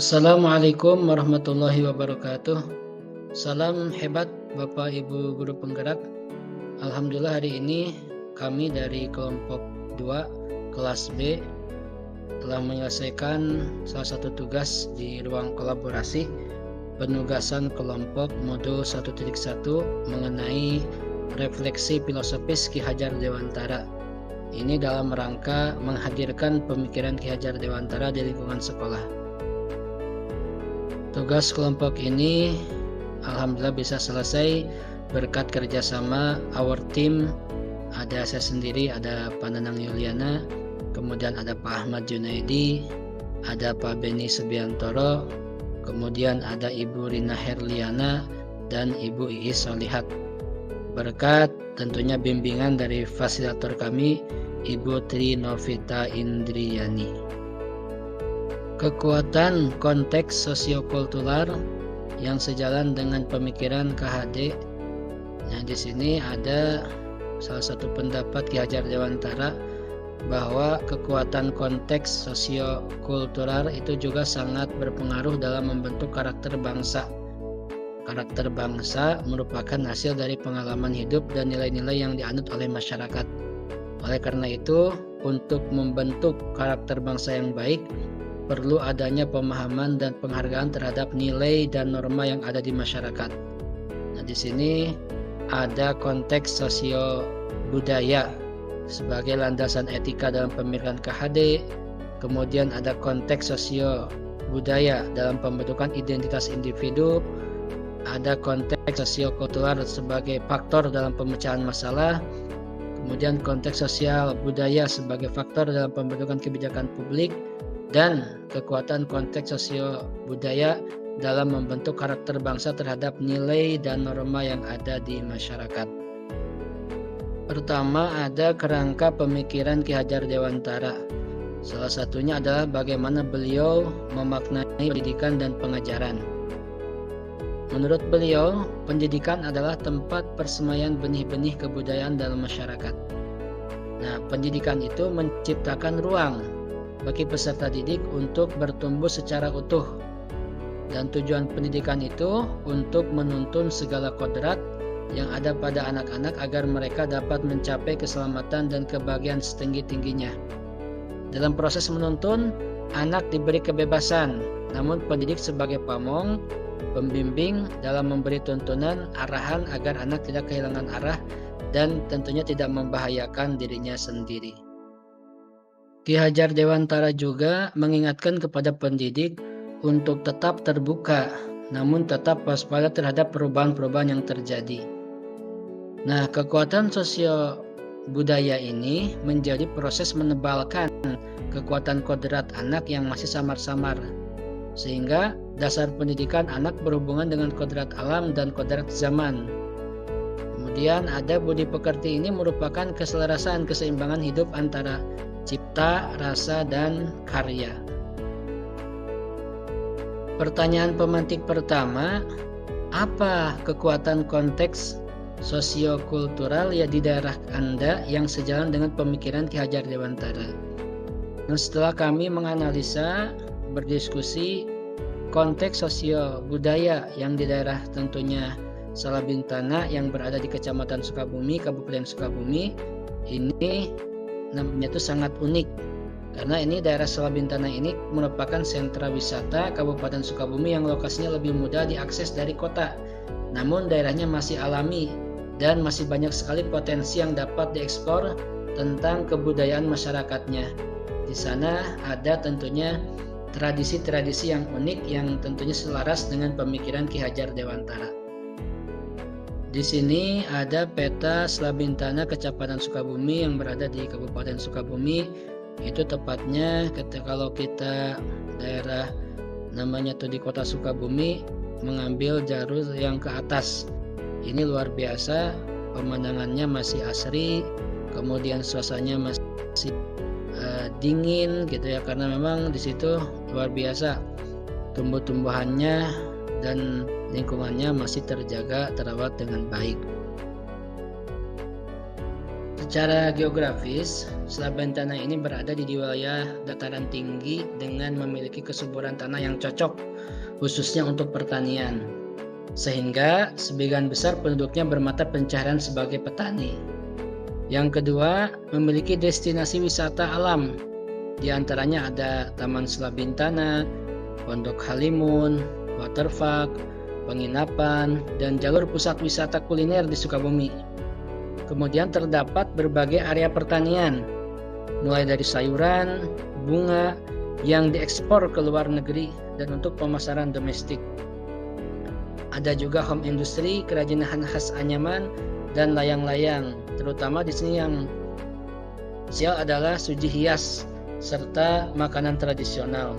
Assalamualaikum warahmatullahi wabarakatuh. Salam hebat Bapak Ibu guru penggerak. Alhamdulillah hari ini kami dari kelompok 2 kelas B telah menyelesaikan salah satu tugas di ruang kolaborasi penugasan kelompok modul 1.1 mengenai refleksi filosofis Ki Hajar Dewantara. Ini dalam rangka menghadirkan pemikiran Ki Hajar Dewantara di lingkungan sekolah. Tugas kelompok ini alhamdulillah bisa selesai berkat kerjasama our team. Ada saya sendiri, ada Pak Nanang Yuliana, kemudian ada Pak Ahmad Junaidi, ada Pak Beni Subiantoro, kemudian ada Ibu Rina Herliana dan Ibu Iis Solihat. Berkat tentunya bimbingan dari fasilitator kami, Ibu Tri Novita Indriyani. Kekuatan konteks sosiokultural yang sejalan dengan pemikiran KHD. Nah, di sini ada salah satu pendapat Ki Hajar Dewantara bahwa kekuatan konteks sosiokultural itu juga sangat berpengaruh dalam membentuk karakter bangsa. Karakter bangsa merupakan hasil dari pengalaman hidup dan nilai-nilai yang dianut oleh masyarakat. Oleh karena itu, untuk membentuk karakter bangsa yang baik, perlu adanya pemahaman dan penghargaan terhadap nilai dan norma yang ada di masyarakat. Nah, di sini ada konteks sosio budaya sebagai landasan etika dalam pemikiran KHD, kemudian ada konteks sosio budaya dalam pembentukan identitas individu, ada konteks sosiokultural sebagai faktor dalam pemecahan masalah, kemudian konteks sosial budaya sebagai faktor dalam pembentukan kebijakan publik, dan kekuatan konteks sosio budaya dalam membentuk karakter bangsa terhadap nilai dan norma yang ada di masyarakat. Pertama, ada kerangka pemikiran Ki Hajar Dewantara. Salah satunya adalah bagaimana beliau memaknai pendidikan dan pengajaran. Menurut beliau, pendidikan adalah tempat persemaian benih-benih kebudayaan dalam masyarakat. Nah, pendidikan itu menciptakan ruang bagi peserta didik untuk bertumbuh secara utuh, dan tujuan pendidikan itu untuk menuntun segala kodrat yang ada pada anak-anak agar mereka dapat mencapai keselamatan dan kebahagiaan setinggi-tingginya. Dalam proses menuntun, anak diberi kebebasan, namun pendidik sebagai pamong, pembimbing dalam memberi tuntunan, arahan agar anak tidak kehilangan arah dan tentunya tidak membahayakan dirinya sendiri. Ki Hajar Dewantara juga mengingatkan kepada pendidik untuk tetap terbuka, namun tetap waspada terhadap perubahan-perubahan yang terjadi. Nah, kekuatan sosio budaya ini menjadi proses menebalkan kekuatan kodrat anak yang masih samar-samar, sehingga dasar pendidikan anak berhubungan dengan kodrat alam dan kodrat zaman. Kemudian ada budi pekerti ini merupakan keselarasan keseimbangan hidup antara cipta, rasa, dan karya. Pertanyaan pemantik pertama, apa kekuatan konteks sosiokultural ya di daerah Anda yang sejalan dengan pemikiran Ki Hajar Dewantara? Nah, setelah kami menganalisa, berdiskusi, konteks sosio budaya yang di daerah tentunya Salabintana yang berada di Kecamatan Sukabumi, Kabupaten Sukabumi, ini namanya itu sangat unik karena ini daerah Salabintana ini merupakan sentra wisata Kabupaten Sukabumi yang lokasinya lebih mudah diakses dari kota. Namun daerahnya masih alami dan masih banyak sekali potensi yang dapat dieksplor tentang kebudayaan masyarakatnya. Di sana ada tentunya tradisi-tradisi yang unik yang tentunya selaras dengan pemikiran Ki Hajar Dewantara. Di sini ada peta Salabintana Kecamatan Sukabumi yang berada di Kabupaten Sukabumi. Itu tepatnya kalau kita daerah namanya tuh di Kota Sukabumi mengambil jalur yang ke atas. Ini luar biasa, pemandangannya masih asri, kemudian suasananya masih dingin gitu ya, karena memang di situ luar biasa tumbuh-tumbuhannya dan lingkungannya masih terjaga, terawat dengan baik. Secara geografis, Slabintana ini berada di wilayah dataran tinggi dengan memiliki kesuburan tanah yang cocok, khususnya untuk pertanian. Sehingga sebagian besar penduduknya bermata pencaharian sebagai petani. Yang kedua, memiliki destinasi wisata alam. Di antaranya ada Taman Slabintana, Pondok Halimun, Waterpark, penginapan, dan jalur pusat wisata kuliner di Sukabumi. Kemudian terdapat berbagai area pertanian, mulai dari sayuran, bunga, yang diekspor ke luar negeri dan untuk pemasaran domestik. Ada juga home industry, kerajinan khas anyaman, dan layang-layang. Terutama di sini yang spesial adalah suji hias serta makanan tradisional.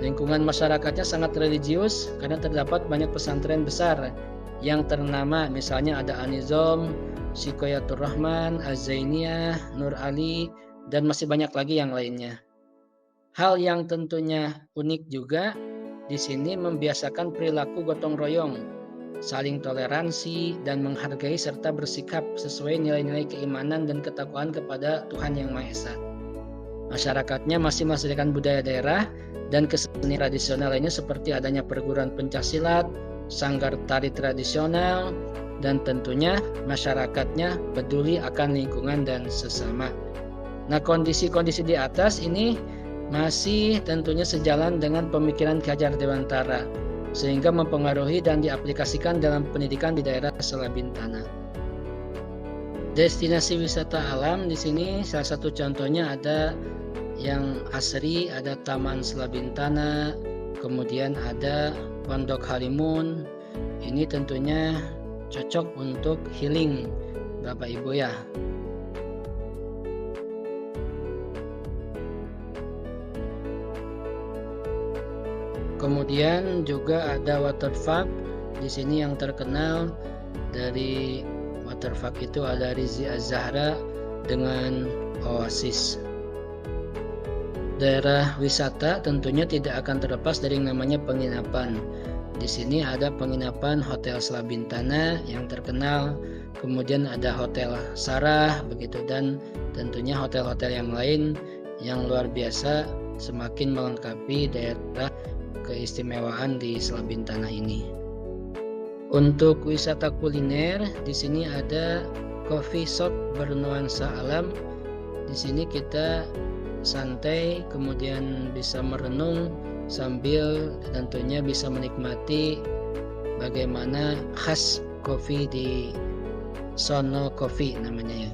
Lingkungan masyarakatnya sangat religius karena terdapat banyak pesantren besar yang ternama, misalnya ada An-Nizam, Sikoyatur Rahman, Az-Zainiyah, Nur Ali, dan masih banyak lagi yang lainnya. Hal yang tentunya unik juga di sini membiasakan perilaku gotong royong, saling toleransi dan menghargai serta bersikap sesuai nilai-nilai keimanan dan ketakwaan kepada Tuhan Yang Maha Esa. Masyarakatnya masih melestarikan budaya daerah dan kesenian tradisional lainnya seperti adanya perguruan pencaksilat, sanggar tari tradisional, dan tentunya masyarakatnya peduli akan lingkungan dan sesama. Nah, kondisi-kondisi di atas ini masih tentunya sejalan dengan pemikiran Ki Hajar Dewantara, sehingga mempengaruhi dan diaplikasikan dalam pendidikan di daerah Slabintana. Destinasi wisata alam di sini salah satu contohnya ada yang asri, ada Taman Slabintana, kemudian ada Pondok Halimun. Ini tentunya cocok untuk healing Bapak Ibu ya. Kemudian juga ada waterpark. Di sini yang terkenal dari waterpark itu ada Rizi Az-Zahra dengan Oasis. Daerah wisata tentunya tidak akan terlepas dari yang namanya penginapan. Di sini ada penginapan Hotel Slabintana yang terkenal, kemudian ada Hotel Sarah begitu, dan tentunya hotel-hotel yang lain yang luar biasa semakin melengkapi daerah keistimewaan di Slabintana ini. Untuk wisata kuliner, di sini ada coffee shop bernuansa alam. Di sini kita santai, kemudian bisa merenung sambil tentunya bisa menikmati bagaimana khas kopi di Sono Coffee namanya ya.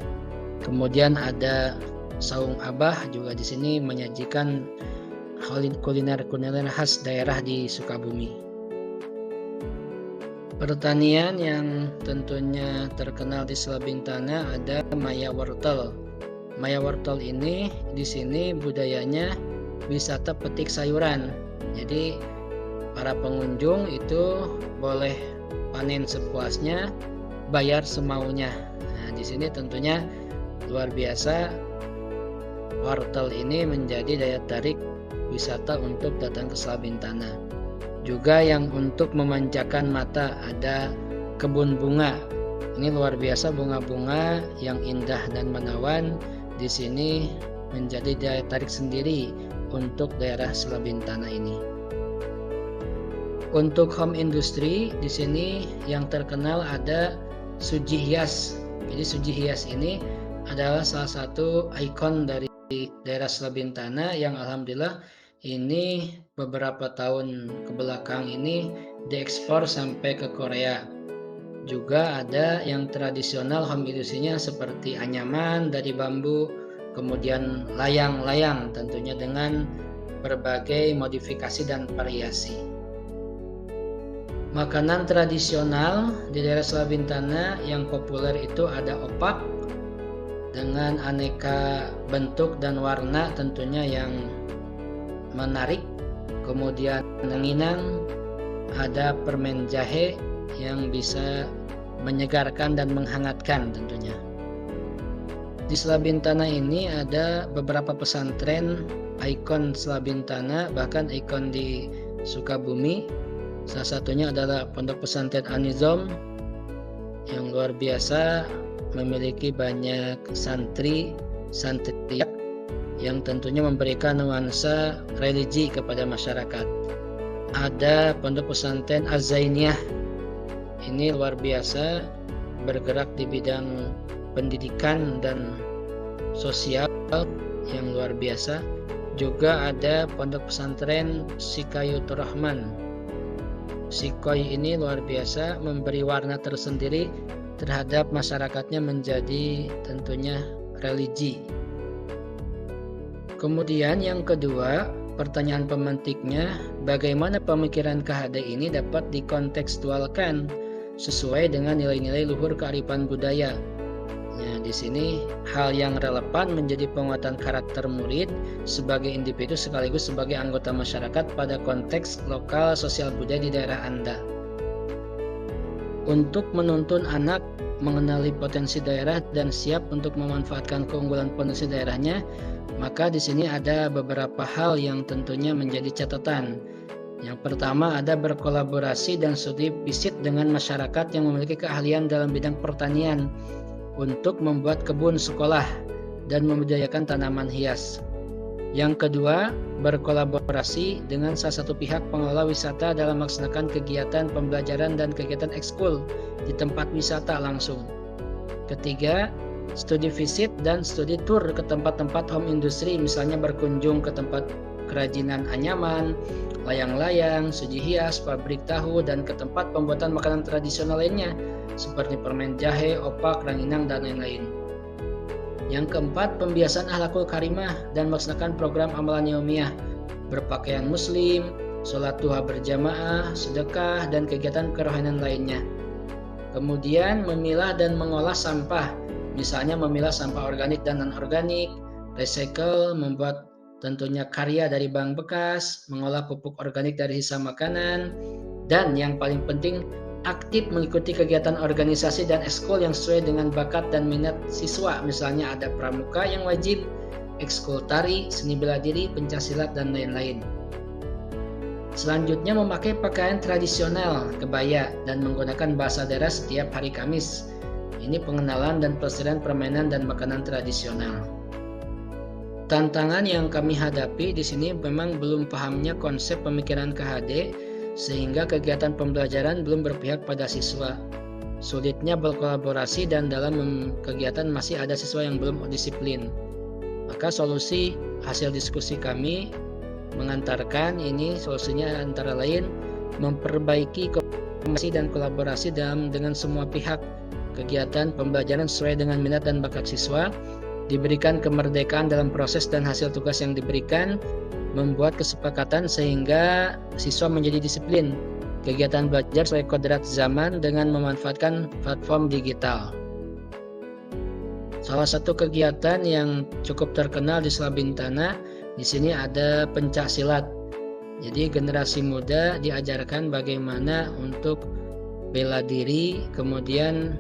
Kemudian ada Saung Abah juga di sini menyajikan kuliner khas daerah di Sukabumi. Pertanian yang tentunya terkenal di Slabintana ada Maya Wortel. Maya Wortel ini di sini budayanya wisata petik sayuran. Jadi para pengunjung itu boleh panen sepuasnya, bayar semaunya. Nah, di sini tentunya luar biasa. Wortel ini menjadi daya tarik wisata untuk datang ke Slabintana. Juga yang untuk memanjakan mata ada kebun bunga. Ini luar biasa, bunga-bunga yang indah dan menawan di sini menjadi daya tarik sendiri untuk daerah Slabintana ini. Untuk home industry di sini yang terkenal ada Suji Hias. Jadi Suji Hias ini adalah salah satu ikon dari daerah Slabintana yang alhamdulillah ini beberapa tahun kebelakang ini diekspor sampai ke Korea. Juga ada yang tradisional home industry-nya seperti anyaman dari bambu, kemudian layang-layang tentunya dengan berbagai modifikasi dan variasi. Makanan tradisional di daerah Slabintana yang populer itu ada opak dengan aneka bentuk dan warna tentunya yang menarik. Kemudian ngenginang, ada permen jahe yang bisa menyegarkan dan menghangatkan tentunya. Di Slabintana ini ada beberapa pesantren ikon Slabintana, bahkan ikon di Sukabumi. Salah satunya adalah Pondok Pesantren An-Nizam yang luar biasa memiliki banyak santri yang tentunya memberikan nuansa religi kepada masyarakat. Ada pondok pesantren Az-Zainiyah, ini luar biasa, bergerak di bidang pendidikan dan sosial yang luar biasa. Juga ada pondok pesantren Sikayutur Rahman. Sikoy ini luar biasa, memberi warna tersendiri terhadap masyarakatnya menjadi tentunya religi. Kemudian yang kedua, pertanyaan pemantiknya, bagaimana pemikiran KHD ini dapat dikontekstualkan sesuai dengan nilai-nilai luhur kearifan budaya. Nah, di sini hal yang relevan menjadi penguatan karakter murid sebagai individu sekaligus sebagai anggota masyarakat pada konteks lokal sosial budaya di daerah Anda. Untuk menuntun anak mengenali potensi daerah dan siap untuk memanfaatkan keunggulan potensi daerahnya, maka di sini ada beberapa hal yang tentunya menjadi catatan. Yang pertama ada berkolaborasi dan studi visit dengan masyarakat yang memiliki keahlian dalam bidang pertanian untuk membuat kebun sekolah dan membudidayakan tanaman hias. Yang kedua, berkolaborasi dengan salah satu pihak pengelola wisata dalam melaksanakan kegiatan pembelajaran dan kegiatan ekskul di tempat wisata langsung. Ketiga, studi visit dan studi tour ke tempat-tempat home industry, misalnya berkunjung ke tempat kerajinan anyaman, layang-layang, suji hias, pabrik tahu, dan ke tempat pembuatan makanan tradisional lainnya seperti permen jahe, opak, ranginang, dan lain-lain. Yang keempat, pembiasaan akhlakul karimah dan melaksanakan program amalan yaumiyah, berpakaian muslim, sholat duha berjamaah, sedekah, dan kegiatan kerohanian lainnya. Kemudian memilah dan mengolah sampah, misalnya memilah sampah organik dan non-organik, recycle, membuat tentunya karya dari bahan bekas, mengolah pupuk organik dari sisa makanan, dan yang paling penting aktif mengikuti kegiatan organisasi dan ekskul yang sesuai dengan bakat dan minat siswa, misalnya ada pramuka yang wajib, ekskul tari, seni bela diri, pencaksilat, dan lain-lain. Selanjutnya memakai pakaian tradisional kebaya dan menggunakan bahasa daerah setiap hari Kamis. Ini pengenalan dan pelestarian permainan dan makanan tradisional. Tantangan yang kami hadapi di sini memang belum pahamnya konsep pemikiran KHD sehingga kegiatan pembelajaran belum berpihak pada siswa. Sulitnya berkolaborasi dan dalam kegiatan masih ada siswa yang belum disiplin. Maka solusi hasil diskusi kami mengantarkan ini solusinya antara lain memperbaiki komunikasi dan kolaborasi dengan semua pihak. Kegiatan pembelajaran sesuai dengan minat dan bakat siswa, diberikan kemerdekaan dalam proses dan hasil tugas yang diberikan, membuat kesepakatan sehingga siswa menjadi disiplin. Kegiatan belajar sesuai kodrat zaman dengan memanfaatkan platform digital. Salah satu kegiatan yang cukup terkenal di Selabintana di sini ada pencak silat. Jadi generasi muda diajarkan bagaimana untuk bela diri, kemudian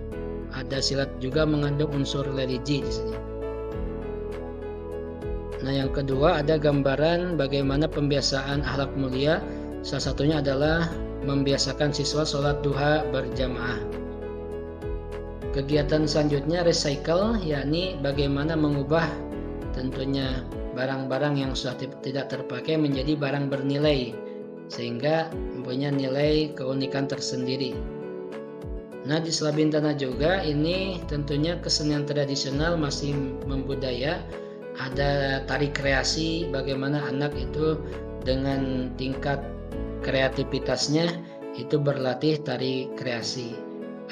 ada silat juga mengandung unsur religi di sini. Nah, yang kedua ada gambaran bagaimana pembiasaan akhlak mulia. Salah satunya adalah membiasakan siswa sholat duha berjamaah. Kegiatan selanjutnya recycle, yakni bagaimana mengubah tentunya barang-barang yang sudah tidak terpakai menjadi barang bernilai sehingga mempunyai nilai keunikan tersendiri. Nah, di Selabintana juga ini tentunya kesenian tradisional masih membudaya. Ada tari kreasi, bagaimana anak itu dengan tingkat kreativitasnya itu berlatih tari kreasi.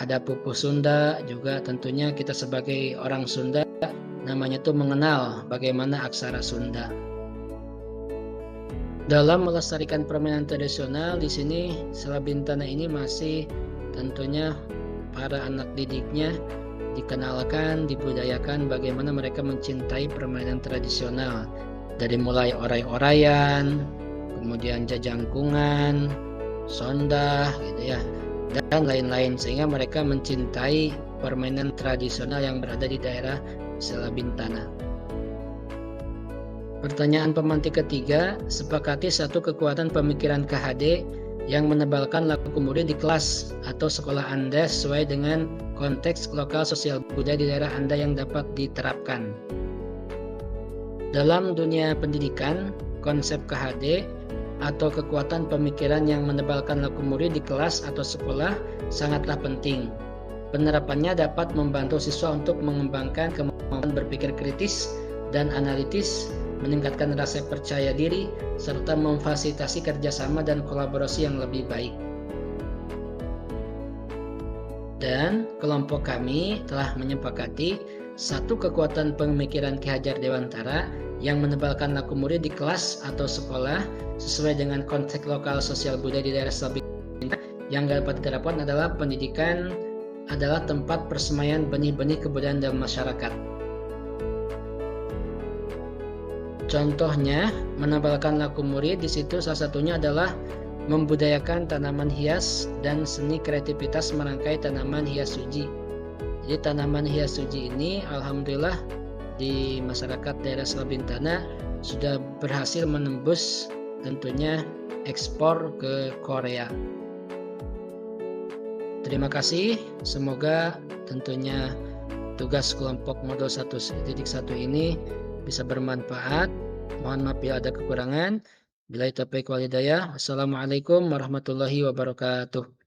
Ada pupuh Sunda juga, tentunya kita sebagai orang Sunda namanya itu mengenal bagaimana aksara Sunda. Dalam melestarikan permainan tradisional di sini Selabintana ini masih tentunya para anak didiknya dikenalkan, dibudayakan bagaimana mereka mencintai permainan tradisional dari mulai oray-orayan, kemudian jajangkungan, sondah gitu ya, dan lain-lain sehingga mereka mencintai permainan tradisional yang berada di daerah Selabintana. Pertanyaan pemantik ketiga, sepakati satu kekuatan pemikiran KHD yang menebalkan laku murid di kelas atau sekolah Anda sesuai dengan konteks lokal sosial budaya di daerah Anda yang dapat diterapkan. Dalam dunia pendidikan, konsep KHD atau kekuatan pemikiran yang menebalkan laku murid di kelas atau sekolah sangatlah penting. Penerapannya dapat membantu siswa untuk mengembangkan kemampuan berpikir kritis dan analitis, meningkatkan rasa percaya diri, serta memfasilitasi kerjasama dan kolaborasi yang lebih baik. Dan kelompok kami telah menyepakati satu kekuatan pemikiran Ki Hajar Dewantara yang menebalkan laku murid di kelas atau sekolah sesuai dengan konteks lokal sosial budaya di daerah Sabinta yang dapat diterapkan adalah pendidikan adalah tempat persemaian benih-benih kebudayaan dalam masyarakat. Contohnya, menebalkan laku murid di situ salah satunya adalah membudayakan tanaman hias dan seni kreativitas merangkai tanaman hias suji. Jadi tanaman hias suji ini alhamdulillah di masyarakat daerah Sabintana sudah berhasil menembus tentunya ekspor ke Korea. Terima kasih, semoga tentunya tugas kelompok modul 1.1 ini bisa bermanfaat. Mohon maaf bila ada kekurangan. Billahi taufiq wal hidayah. Assalamualaikum warahmatullahi wabarakatuh.